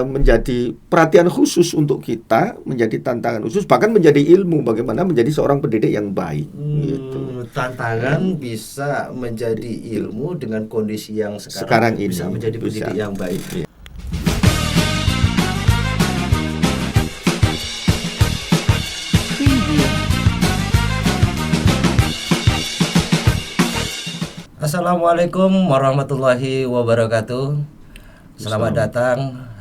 menjadi perhatian khusus untuk kita, menjadi tantangan khusus, bahkan menjadi ilmu bagaimana menjadi seorang pendidik yang baik. Gitu. Tantangan bisa menjadi ilmu dengan kondisi yang sekarang ini, bisa menjadi pendidik yang baik. Iya. Assalamualaikum warahmatullahi wabarakatuh. Selamat datang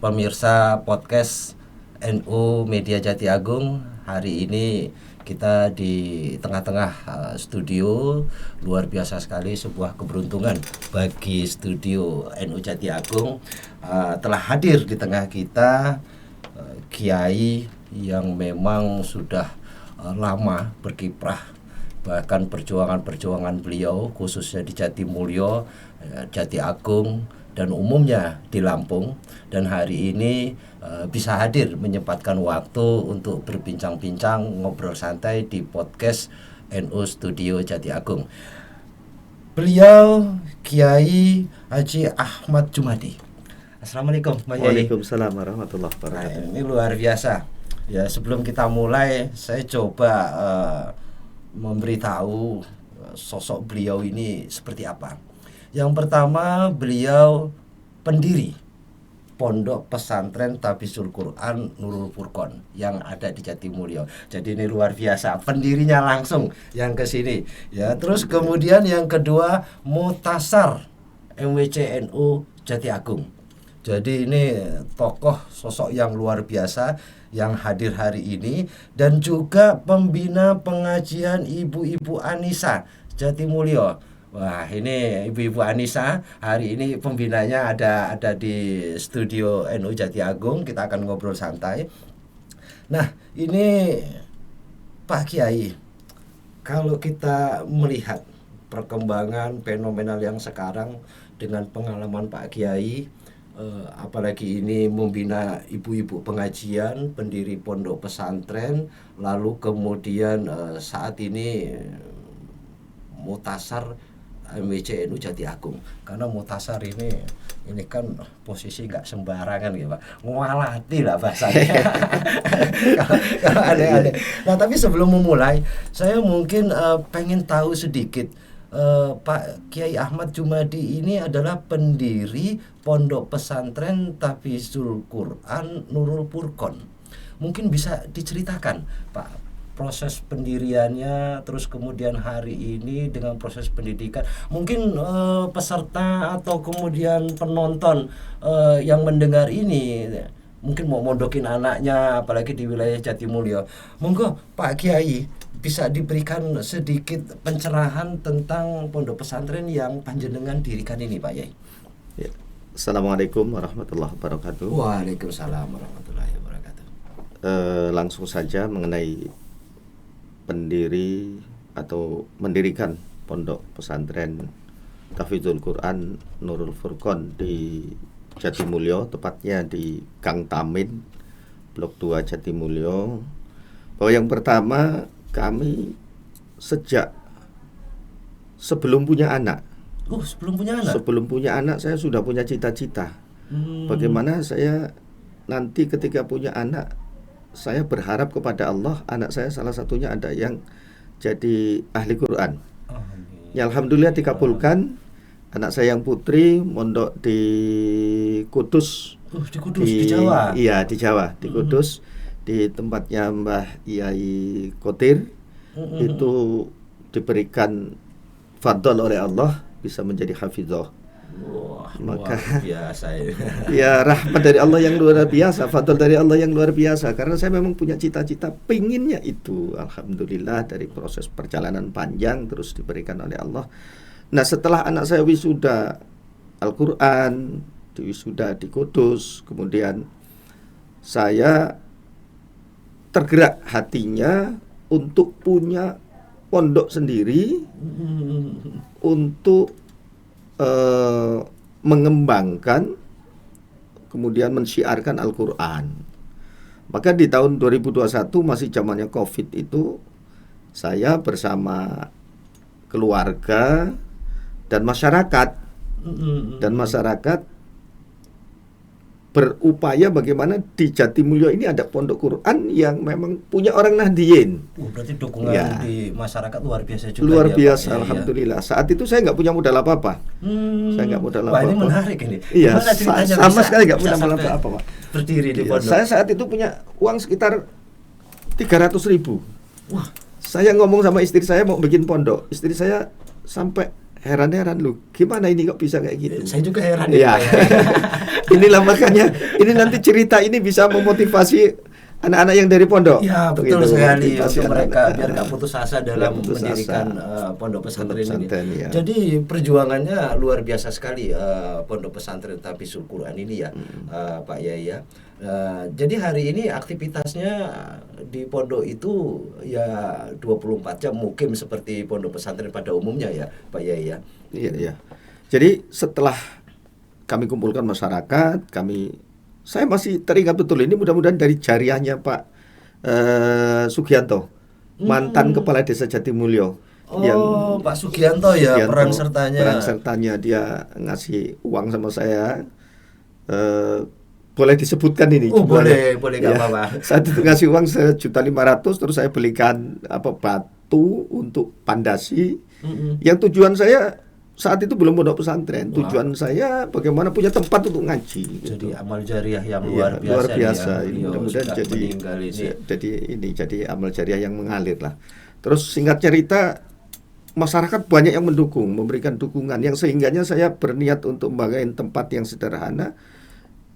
pemirsa podcast NU Media Jati Agung. Hari ini kita di tengah-tengah studio. Luar biasa sekali, sebuah keberuntungan bagi studio NU Jati Agung. Telah hadir di tengah kita kiai yang memang sudah lama berkiprah, bahkan perjuangan beliau khususnya di Jatimulyo, Jati Agung, dan umumnya di Lampung. Dan hari ini bisa hadir menyempatkan waktu untuk berbincang-bincang, ngobrol santai di podcast NU Studio Jati Agung. Beliau Kiai Haji Ahmad Jumadi. Assalamualaikum Pak Yai. Waalaikumsalam warahmatullahi wabarakatuh. Ini luar biasa. Ya, sebelum kita mulai, saya coba memberitahu sosok beliau ini seperti apa. Yang pertama, beliau pendiri Pondok Pesantren Tahfidzul Quran Nurul Furqon yang ada di Jatimulyo. Jadi ini luar biasa, pendirinya langsung yang ke sini. Ya, terus kemudian yang kedua, Mutasar MWCNU Jati Agung. Jadi ini tokoh sosok yang luar biasa yang hadir hari ini, dan juga pembina pengajian Ibu-Ibu Anisa Jatimulyo. Wah, ini Ibu-Ibu Anisa hari ini pembinanya ada di studio NU Jati Agung. Kita akan ngobrol santai. Nah, ini Pak Kiai, kalau kita melihat perkembangan fenomenal yang sekarang dengan pengalaman Pak Kiai, apalagi ini membina ibu-ibu pengajian, pendiri pondok pesantren, lalu kemudian saat ini Mutasar MWCNU Jati Agung. Karena Mutasar ini kan posisi nggak sembarangan gitu Pak, ngualati lah bahasanya. kalau aneh-aneh. Nah, tapi sebelum memulai, saya mungkin pengen tahu sedikit. Pak Kiai Ahmad Jumadi ini adalah pendiri Pondok Pesantren Tahfidzul Quran Nurul Furqon. Mungkin bisa diceritakan Pak, proses pendiriannya, terus kemudian hari ini dengan proses pendidikan. Mungkin peserta atau kemudian penonton yang mendengar ini mungkin mau mondokin anaknya, apalagi di wilayah Jatimulyo. Monggo Pak Kiai bisa diberikan sedikit pencerahan tentang pondok pesantren yang panjenengan dirikan ini Pak Yai. Ya. Assalamualaikum warahmatullahi wabarakatuh. Waalaikumsalam warahmatullahi wabarakatuh. Langsung saja mengenai pendiri atau mendirikan pondok pesantren Tahfidzul Quran Nurul Furqon di Jatimulyo, tepatnya di Gang Tamin, Blok 2 Jatimulyo. Bahwa yang pertama, kami sejak sebelum punya anak. Sebelum punya anak saya sudah punya cita-cita. Bagaimana saya nanti ketika punya anak, saya berharap kepada Allah, anak saya salah satunya ada yang jadi ahli Quran. Ya, alhamdulillah dikabulkan. Anak saya yang putri mondok di Kudus. Di Jawa. Iya, di Jawa, di Kudus. Di tempatnya Mbah Yai Kotir. Itu diberikan fadl oleh Allah bisa menjadi hafizah. Wah, maka luar biasa ya. Ya, rahmat dari Allah yang luar biasa, fadl dari Allah yang luar biasa. Karena saya memang punya cita-cita, pinginnya itu. Alhamdulillah dari proses perjalanan panjang terus diberikan oleh Allah. Nah, setelah anak saya wisuda Al-Quran, wisuda di Kudus, kemudian saya tergerak hatinya untuk punya pondok sendiri untuk mengembangkan, kemudian mensyiarkan Al-Quran. Maka di tahun 2021 masih zamannya COVID itu, saya bersama keluarga dan masyarakat berupaya bagaimana di Jatimulyo ini ada pondok Quran yang memang punya orang Nahdliyin. Berarti dukungan Ya. di masyarakat luar biasa juga. Luar ya, biasa, Pak. Ya, alhamdulillah. Saat itu saya nggak punya modal apa-apa. Saya nggak modal Wah, ini apa-apa. menarik ini. Iya, Gimana ceritanya sama bisa- sekali nggak bisa punya modal sampai apa-apa, Pak. Berdiri di Iya, pondok. saya saat itu punya uang sekitar 300.000. Wah, Saya ngomong sama istri saya mau bikin pondok. Istri saya sampai heran-heran, lu gimana ini kok bisa kayak gitu. saya juga heran Iya. ya, Pak, ya. Inilah makanya ini nanti cerita ini bisa memotivasi anak-anak yang dari pondok. Ya, betul Begitu, sekali motivasi untuk mereka anak-anak. biar nggak putus asa dalam putus mendirikan asa. pondok pesantren ini. Pesantren, ya. Jadi perjuangannya luar biasa sekali pondok pesantren Tahfidzul Quran ini ya, Pak Yai ya. Jadi hari ini aktivitasnya di pondok itu ya 24 jam mukim seperti pondok pesantren pada umumnya ya, Pak Yai ya. Iya, iya. Jadi setelah kami kumpulkan masyarakat, saya masih teringat betul ini, mudah-mudahan dari jariahnya Pak Sugianto, mantan kepala desa Jatimulyo. Oh, Pak Sugianto ya, Sugianto, peran sertanya. dia ngasih uang sama saya. Boleh disebutkan ini Oh, jumlahnya? boleh nggak Ya, apa-apa. saat itu ngasih uang 1.500.000, terus saya belikan batu untuk pandasi. Yang tujuan saya saat itu belum pondok pesantren. Wah. Tujuan saya bagaimana punya tempat untuk ngaji. Jadi gitu. amal jariah yang Iya, luar biasa, nih, Ini beliau mudah-mudahan sudah meninggal ini. jadi amal jariah yang mengalir lah. Terus singkat cerita, masyarakat banyak yang mendukung, memberikan dukungan, yang sehingganya saya berniat untuk membangun tempat yang sederhana.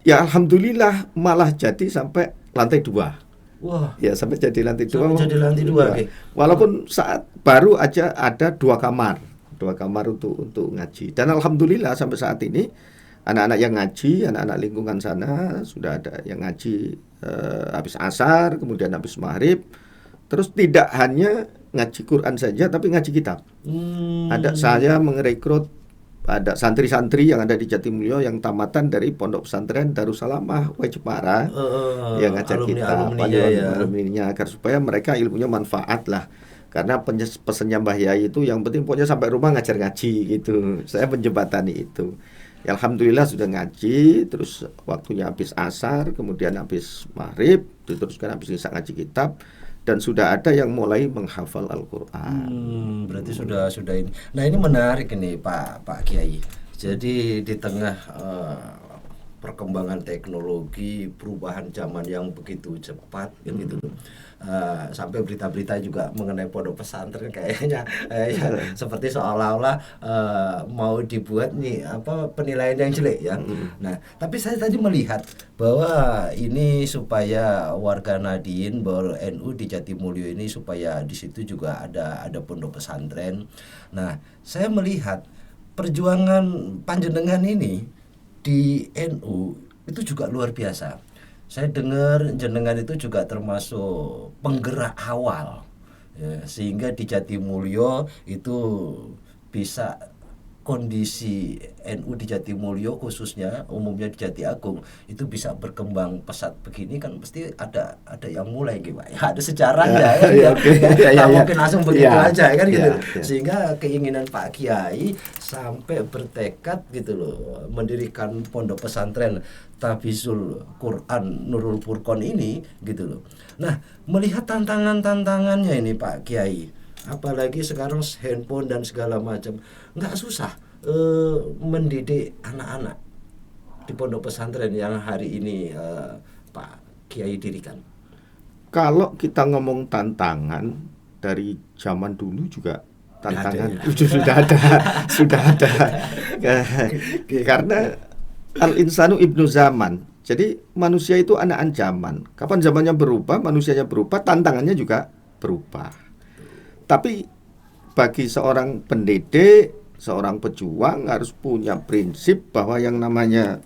Ya alhamdulillah malah jadi sampai lantai 2. Wah, Ya sampai jadi lantai 2. Sampai jadi lantai 2, oke. Walaupun saat baru aja ada 2 kamar untuk ngaji. Dan alhamdulillah sampai saat ini anak-anak yang ngaji, anak-anak lingkungan sana sudah ada yang ngaji habis asar, kemudian habis maghrib. Terus tidak hanya ngaji Quran saja, tapi ngaji kitab. Ada saya merekrut, ada santri-santri yang ada di Jatimulyo yang tamatan dari pondok pesantren Darussalamah Wajepara yang ngajar kita, alumninya, agar supaya mereka ilmunya manfaat lah. Karena pesannya Mbah Yai itu yang penting pokoknya sampai rumah ngajar ngaji gitu. Saya menjembatani itu. Ya, alhamdulillah sudah ngaji, terus waktunya habis asar, kemudian habis maghrib, diteruskan habis isya ngaji kitab. Dan sudah ada yang mulai menghafal Al-Quran. Berarti sudah ini. Nah, ini menarik ini Pak Kiai. Jadi di tengah perkembangan teknologi, perubahan zaman yang begitu cepat gitu. Sampai berita-berita juga mengenai pondok pesantren kayaknya seperti seolah-olah mau dibuat nih penilaian yang jelek ya. Nah, tapi saya tadi melihat bahwa ini supaya warga Nahdliyin bahwa NU di Jatimulyo ini supaya di situ juga ada pondok pesantren. Nah, saya melihat perjuangan panjenengan ini di NU itu juga luar biasa. Saya dengar jenengan itu juga termasuk penggerak awal ya, sehingga di Jatimulyo itu bisa kondisi NU di Jatimulyo khususnya umumnya di Jati Agung itu bisa berkembang pesat begini kan pasti ada yang mulai gitu Pak. Ya, ada sejarahnya kan ya. Mungkin langsung begitu aja kan gitu. Sehingga keinginan Pak Kiai sampai bertekad gitu loh mendirikan pondok pesantren Tahfidzul Quran Nurul Furqon ini gitu loh. Nah, melihat tantangannya ini Pak Kiai, apalagi sekarang handphone dan segala macam, nggak susah mendidik anak-anak di pondok pesantren yang hari ini Pak Kiai dirikan. Kalau kita ngomong tantangan dari zaman dulu juga tantangan sudah ada karena al-insanu ibnu zaman. Jadi manusia itu anak zaman. Kapan zamannya berubah, manusianya berubah, tantangannya juga berubah. Tapi bagi seorang pendidik, seorang pejuang harus punya prinsip bahwa yang namanya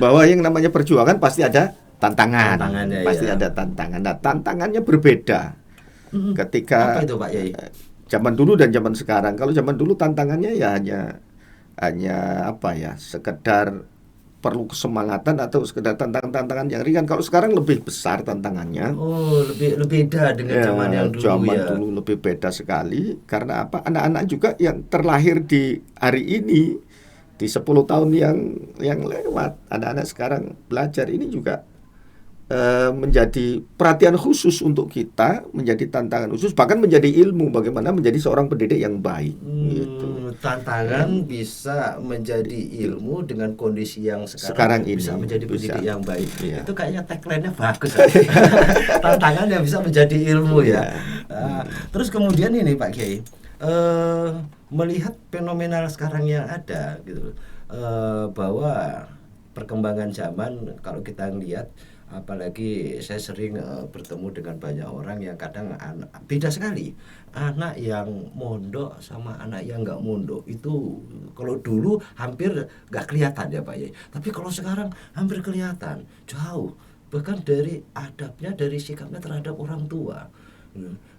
bahwa yang namanya perjuangan pasti ada tantangannya, pasti ada tantangan. Nah, tantangannya berbeda. Ketika apa itu Pak Yai? Zaman dulu dan zaman sekarang. Kalau zaman dulu tantangannya ya hanya sekedar perlu kesemangatan atau sekedar tantangan yang ringan. Kalau sekarang lebih besar tantangannya. Oh, lebih beda dengan zaman yang dulu. Zaman dulu lebih beda sekali. Karena apa? Anak-anak juga yang terlahir di hari ini di 10 tahun yang lewat, anak-anak sekarang belajar ini juga menjadi perhatian khusus untuk kita, menjadi tantangan khusus, bahkan menjadi ilmu bagaimana menjadi seorang pendidik yang baik. Gitu. Tantangan bisa menjadi ilmu dengan kondisi yang sekarang ini bisa menjadi pendidik yang baik. Iya. Itu kayaknya tagline-nya bagus. Tantangan yang bisa menjadi ilmu ya. Terus kemudian ini Pak Kiai, melihat fenomenal sekarang yang ada gitu, bahwa perkembangan zaman kalau kita lihat, apalagi saya sering bertemu dengan banyak orang yang kadang beda sekali anak yang mondok sama anak yang nggak mondok. Itu kalau dulu hampir nggak kelihatan ya Pak ya, tapi kalau sekarang hampir kelihatan jauh, bahkan dari adabnya, dari sikapnya terhadap orang tua.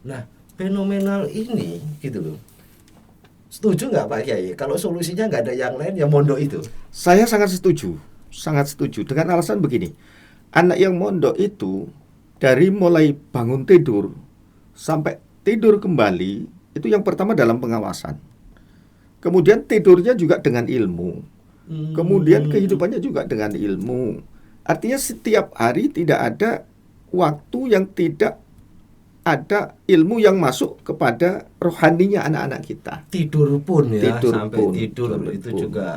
Nah, fenomenal ini gitu loh. Setuju nggak Pak Kiai kalau solusinya nggak ada yang lain, yang mondok itu? Saya sangat setuju dengan alasan begini. Anak yang mondok itu dari mulai bangun tidur sampai tidur kembali itu yang pertama dalam pengawasan. Kemudian tidurnya juga dengan ilmu. Kemudian kehidupannya juga dengan ilmu. Artinya setiap hari tidak ada waktu yang tidak ada ilmu yang masuk kepada rohaninya anak-anak kita. Tidur pun ya, sampai tidur itu pun. juga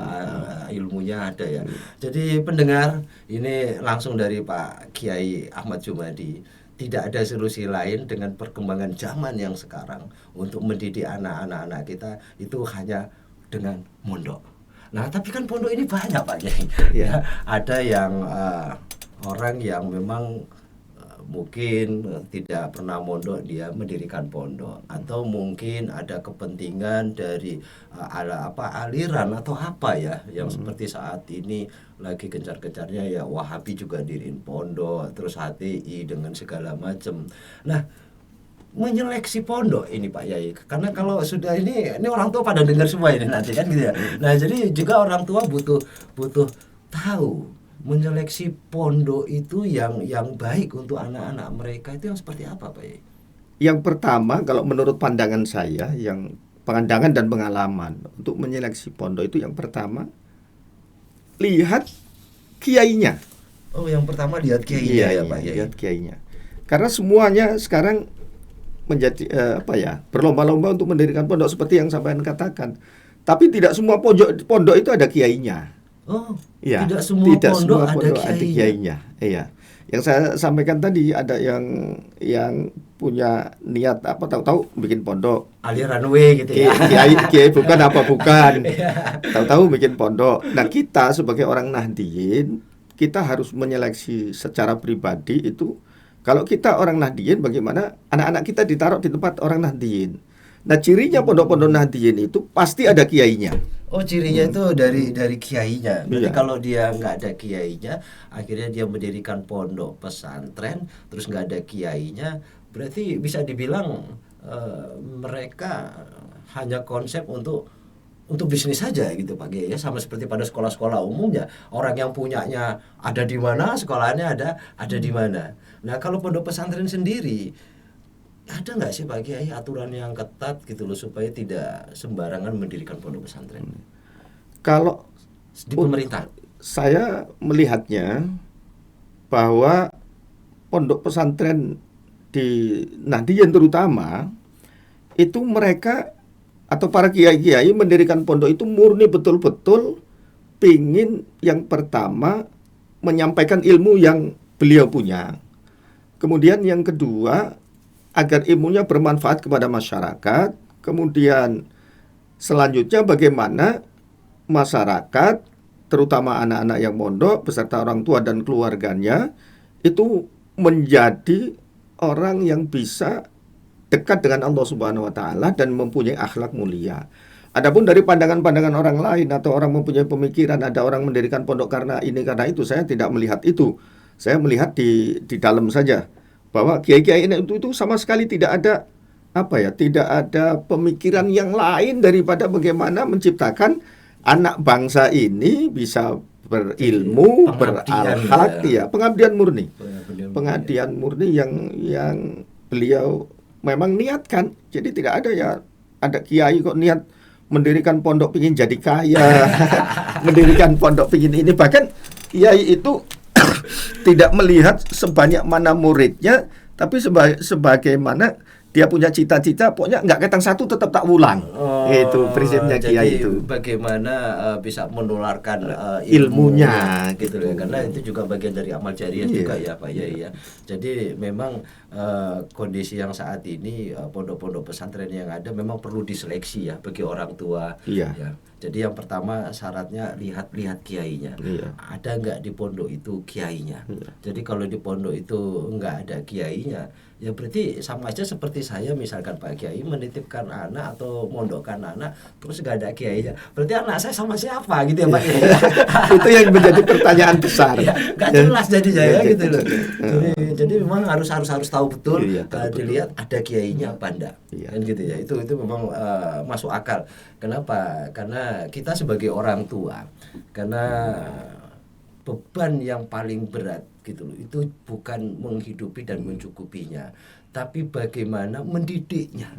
ilmunya ada ya. Jadi pendengar, ini langsung dari Pak Kiai Ahmad Jumadi. Tidak ada solusi lain dengan perkembangan zaman yang sekarang untuk mendidik anak-anak kita itu hanya dengan mondok. Nah, tapi kan pondok ini banyak Pak Kiai. Ya, ada yang orang yang memang mungkin tidak pernah mondok, dia mendirikan pondok, atau mungkin ada kepentingan dari aliran atau apa ya, yang seperti saat ini lagi gencar-gencarnya ya Wahabi juga diriin pondok, terus HTI dengan segala macam. Nah, menyeleksi pondok ini Pak Yai, karena kalau sudah ini orang tua pada dengar semua ini nanti kan gitu ya. Nah, jadi juga orang tua butuh tahu menyeleksi pondok itu yang baik untuk anak-anak mereka itu yang seperti apa Pak Yai? Yang pertama, kalau menurut pandangan saya, yang pandangan dan pengalaman untuk menyeleksi pondok itu yang pertama lihat kiainya. Oh, yang pertama lihat kiainya ya Pak Yai. Lihat kiainya. Karena semuanya sekarang menjadi berlomba-lomba untuk mendirikan pondok seperti yang sampean katakan. Tapi tidak semua pondok itu ada kiainya. Oh, ya, tidak semua pondok ada kiainya. Iya. Yang saya sampaikan tadi ada yang punya niat tahu-tahu bikin pondok. Aliran W gitu ya. Kiai bukan apa bukan. Tahu-tahu bikin pondok. Nah, kita sebagai orang Nahdliyin, kita harus menyeleksi secara pribadi itu. Kalau kita orang Nahdliyin, bagaimana anak-anak kita ditaruh di tempat orang Nahdliyin. Nah, cirinya pondok-pondok Nahdliyin itu pasti ada kiainya. Oh, cirinya itu dari kiainya. Berarti kalau dia nggak ada kiainya, akhirnya dia mendirikan pondok pesantren, terus nggak ada kiainya, berarti bisa dibilang mereka hanya konsep untuk bisnis saja gitu Pak Kiai ya, sama seperti pada sekolah-sekolah umumnya. Orang yang punyanya ada di mana, sekolahnya ada di mana. Nah, kalau pondok pesantren sendiri, ada nggak sih Pak Kiai aturan yang ketat gitu loh supaya tidak sembarangan mendirikan pondok pesantren? Kalau di pemerintah, saya melihatnya bahwa pondok pesantren di Nahdliyin terutama itu mereka atau para kiai-kiai mendirikan pondok itu murni betul-betul pingin yang pertama menyampaikan ilmu yang beliau punya. Kemudian yang kedua, agar ilmunya bermanfaat kepada masyarakat. Kemudian selanjutnya bagaimana masyarakat, terutama anak-anak yang mondok beserta orang tua dan keluarganya itu menjadi orang yang bisa dekat dengan Allah Subhanahu wa taala dan mempunyai akhlak mulia. Adapun dari pandangan-pandangan orang lain atau orang mempunyai pemikiran ada orang mendirikan pondok karena ini karena itu, saya tidak melihat itu. Saya melihat di dalam saja bahwa kiai-kiai itu sama sekali tidak ada tidak ada pemikiran yang lain daripada bagaimana menciptakan anak bangsa ini bisa berilmu, berakhlak, pengabdian murni. Pengabdian murni yang beliau memang niatkan. Jadi tidak ada ada kiai kok niat mendirikan pondok pingin jadi kaya, mendirikan pondok pingin ini. Bahkan kiai itu tidak melihat sebanyak mana muridnya, tapi sebagaimana dia punya cita-cita, pokoknya nggak ketang satu tetap tak ulang. Itu prinsipnya kiai itu. Bagaimana bisa menularkan ilmunya gitu ya, karena itu juga bagian dari amal jariah juga ya Pak Yai ya. Jadi memang kondisi yang saat ini pondok-pondok pesantren yang ada memang perlu diseleksi ya bagi orang tua. Iya. Ya. Jadi yang pertama syaratnya lihat kiainya. Iya. Ada nggak di pondok itu kiainya? Iya. Jadi kalau di pondok itu nggak ada kiainya, ya berarti sama aja seperti saya misalkan Pak Kiai menitipkan anak atau mondokkan anak terus nggak ada kiainya. Berarti anak saya sama siapa gitu ya Pak Kiai? Itu yang menjadi pertanyaan besar. Ya, nggak jelas jadi saya gitu loh. Jadi memang harus tahu betul, dilihat ada kiainya apa enggak. Kan gitu ya. Itu memang masuk akal. Kenapa? Karena kita sebagai orang tua, karena beban yang paling berat gitu loh, itu bukan menghidupi dan mencukupinya, tapi bagaimana mendidiknya.